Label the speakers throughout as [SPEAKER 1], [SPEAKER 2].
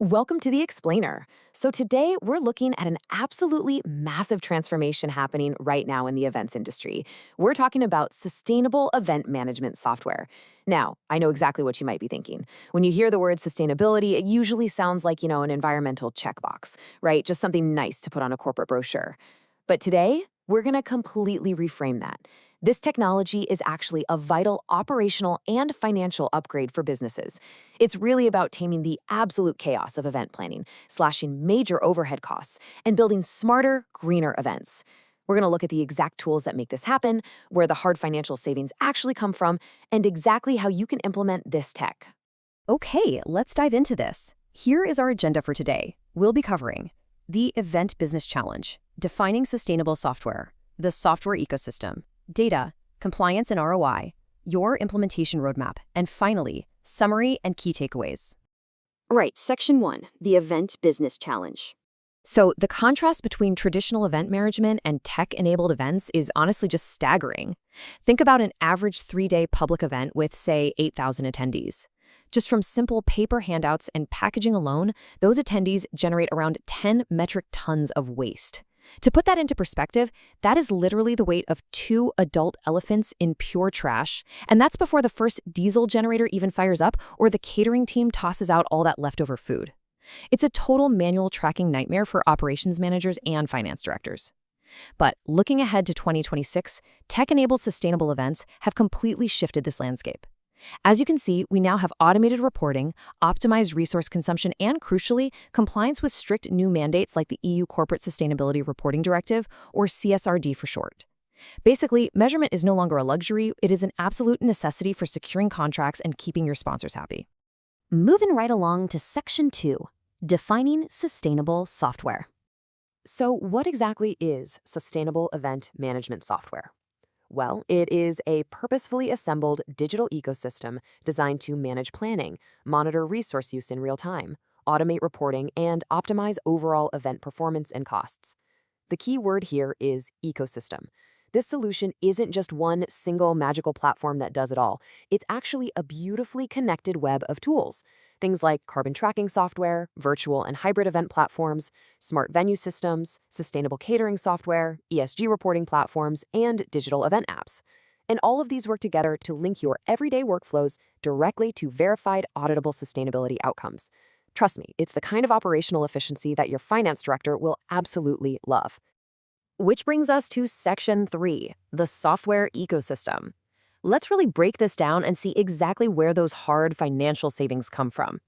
[SPEAKER 1] Welcome to The Explainer. So, today we're looking at an absolutely massive transformation happening right now in the events industry. We're talking about sustainable event management software. Now, I know exactly what you might be thinking. When you hear the word sustainability, it usually sounds like, an environmental checkbox, right? Just something nice to put on a corporate brochure. But today, we're going to completely reframe that. This technology is actually a vital operational and financial upgrade for businesses. It's really about taming the absolute chaos of event planning, slashing major overhead costs, and building smarter, greener events. We're going to look at the exact tools that make this happen, where the hard financial savings actually come from, and exactly how you can implement this tech.
[SPEAKER 2] Okay, let's dive into this. Here is our agenda for today. We'll be covering the Event Business Challenge, defining sustainable software, the software ecosystem, data, compliance and ROI, your implementation roadmap, and finally, summary and key takeaways.
[SPEAKER 3] Right, Section 1, the Event Business Challenge.
[SPEAKER 2] So the contrast between traditional event management and tech-enabled events is honestly just staggering. Think about an average 3-day public event with, say, 8,000 attendees. Just from simple paper handouts and packaging alone, those attendees generate around 10 metric tons of waste. To put that into perspective, that is literally the weight of 2 adult elephants in pure trash, and that's before the first diesel generator even fires up or the catering team tosses out all that leftover food. It's a total manual tracking nightmare for operations managers and finance directors. But looking ahead to 2026, tech-enabled sustainable events have completely shifted this landscape. As you can see, we now have automated reporting, optimized resource consumption, and crucially, compliance with strict new mandates like the EU Corporate Sustainability Reporting Directive, or CSRD for short. Basically, measurement is no longer a luxury, it is an absolute necessity for securing contracts and keeping your sponsors happy.
[SPEAKER 3] Moving right along to Section 2, defining sustainable software.
[SPEAKER 1] So, what exactly is sustainable event management software? Well, it is a purposefully assembled digital ecosystem designed to manage planning, monitor resource use in real time, automate reporting, and optimize overall event performance and costs. The key word here is ecosystem. This solution isn't just one single magical platform that does it all. It's actually a beautifully connected web of tools. Things like carbon tracking software, virtual and hybrid event platforms, smart venue systems, sustainable catering software, ESG reporting platforms, and digital event apps. And all of these work together to link your everyday workflows directly to verified auditable sustainability outcomes. Trust me, it's the kind of operational efficiency that your finance director will absolutely love. Which brings us to Section 3, the software ecosystem. Let's really break this down and see exactly where those hard financial savings come from.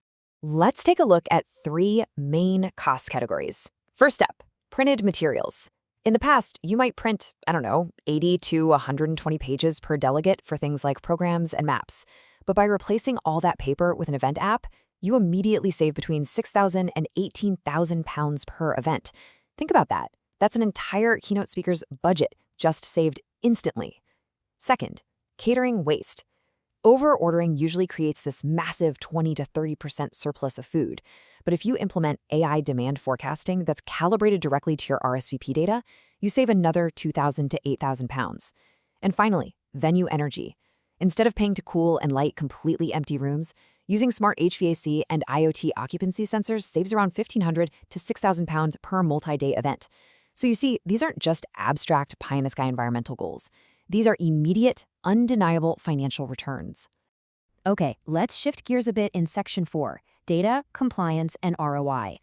[SPEAKER 1] Let's take a look at 3 main cost categories. First up, printed materials. In the past, you might print, 80 to 120 pages per delegate for things like programs and maps. But by replacing all that paper with an event app, you immediately save between 6,000 and 18,000 pounds per event. Think about that. That's an entire keynote speaker's budget just saved instantly. Second, catering waste. Over-ordering usually creates this massive 20 to 30% surplus of food. But if you implement AI demand forecasting that's calibrated directly to your RSVP data, you save another 2,000 to 8,000 pounds. And finally, venue energy. Instead of paying to cool and light completely empty rooms, using smart HVAC and IoT occupancy sensors saves around 1,500 to 6,000 pounds per multi-day event. So you see, these aren't just abstract pie-in-the-sky environmental goals. These are immediate, undeniable financial returns.
[SPEAKER 2] Okay, let's shift gears a bit in Section 4, data, compliance, and ROI.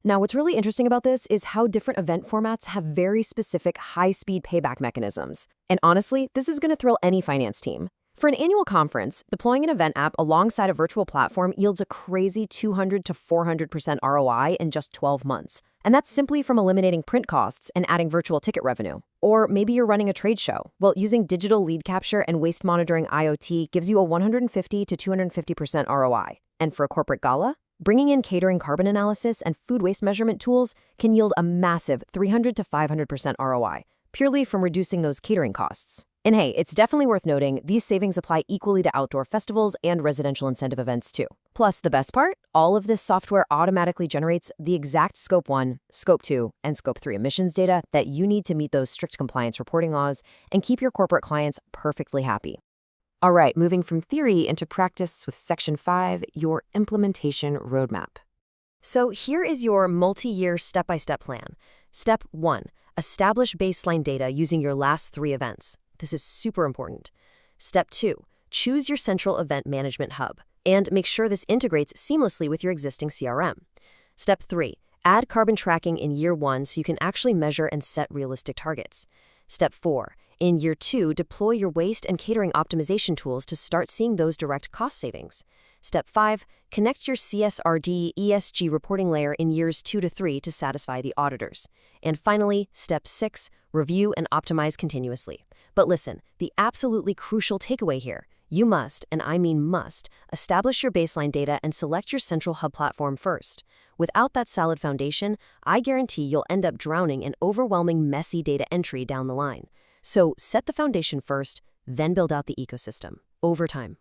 [SPEAKER 1] Now, what's really interesting about this is how different event formats have very specific high-speed payback mechanisms. And honestly, this is going to thrill any finance team. For an annual conference, deploying an event app alongside a virtual platform yields a crazy 200 to 400% ROI in just 12 months. And that's simply from eliminating print costs and adding virtual ticket revenue. Or maybe you're running a trade show. Well, using digital lead capture and waste monitoring IoT gives you a 150 to 250% ROI. And for a corporate gala, bringing in catering carbon analysis and food waste measurement tools can yield a massive 300 to 500% ROI, purely from reducing those catering costs. And hey, it's definitely worth noting, these savings apply equally to outdoor festivals and residential incentive events too. Plus, the best part, all of this software automatically generates the exact Scope 1, Scope 2, and Scope 3 emissions data that you need to meet those strict compliance reporting laws and keep your corporate clients perfectly happy. All right, moving from theory into practice with Section 5, your implementation roadmap.
[SPEAKER 2] So here is your multi-year step-by-step plan. Step 1. Establish baseline data using your last 3 events. This is super important. Step 2. Choose your central event management hub, and make sure this integrates seamlessly with your existing CRM. Step 3. Add carbon tracking in year 1 so you can actually measure and set realistic targets. Step 4. In year 2, deploy your waste and catering optimization tools to start seeing those direct cost savings. Step 5. Connect your CSRD ESG reporting layer in years 2 to 3 to satisfy the auditors. And finally, Step 6. Review and optimize continuously. But listen, the absolutely crucial takeaway here. You must, and I mean must, establish your baseline data and select your central hub platform first. Without that solid foundation, I guarantee you'll end up drowning in overwhelming, messy data entry down the line. So set the foundation first, then build out the ecosystem over time.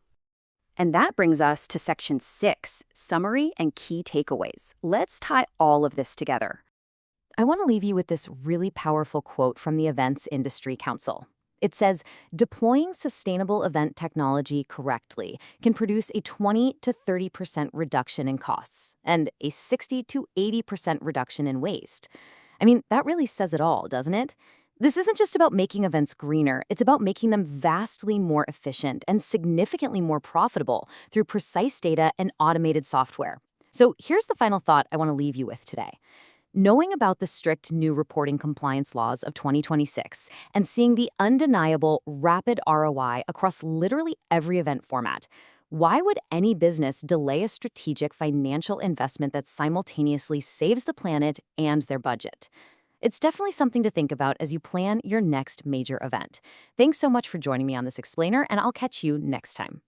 [SPEAKER 3] And that brings us to Section 6, Summary and Key Takeaways. Let's tie all of this together. I want to leave you with this really powerful quote from the Events Industry Council. It says, deploying sustainable event technology correctly can produce a 20 to 30% reduction in costs and a 60 to 80% reduction in waste. I mean, that really says it all, doesn't it? This isn't just about making events greener, it's about making them vastly more efficient and significantly more profitable through precise data and automated software. So here's the final thought I want to leave you with today. Knowing about the strict new reporting compliance laws of 2026 and seeing the undeniable rapid ROI across literally every event format, why would any business delay a strategic financial investment that simultaneously saves the planet and their budget? It's definitely something to think about as you plan your next major event. Thanks so much for joining me on this explainer, and I'll catch you next time.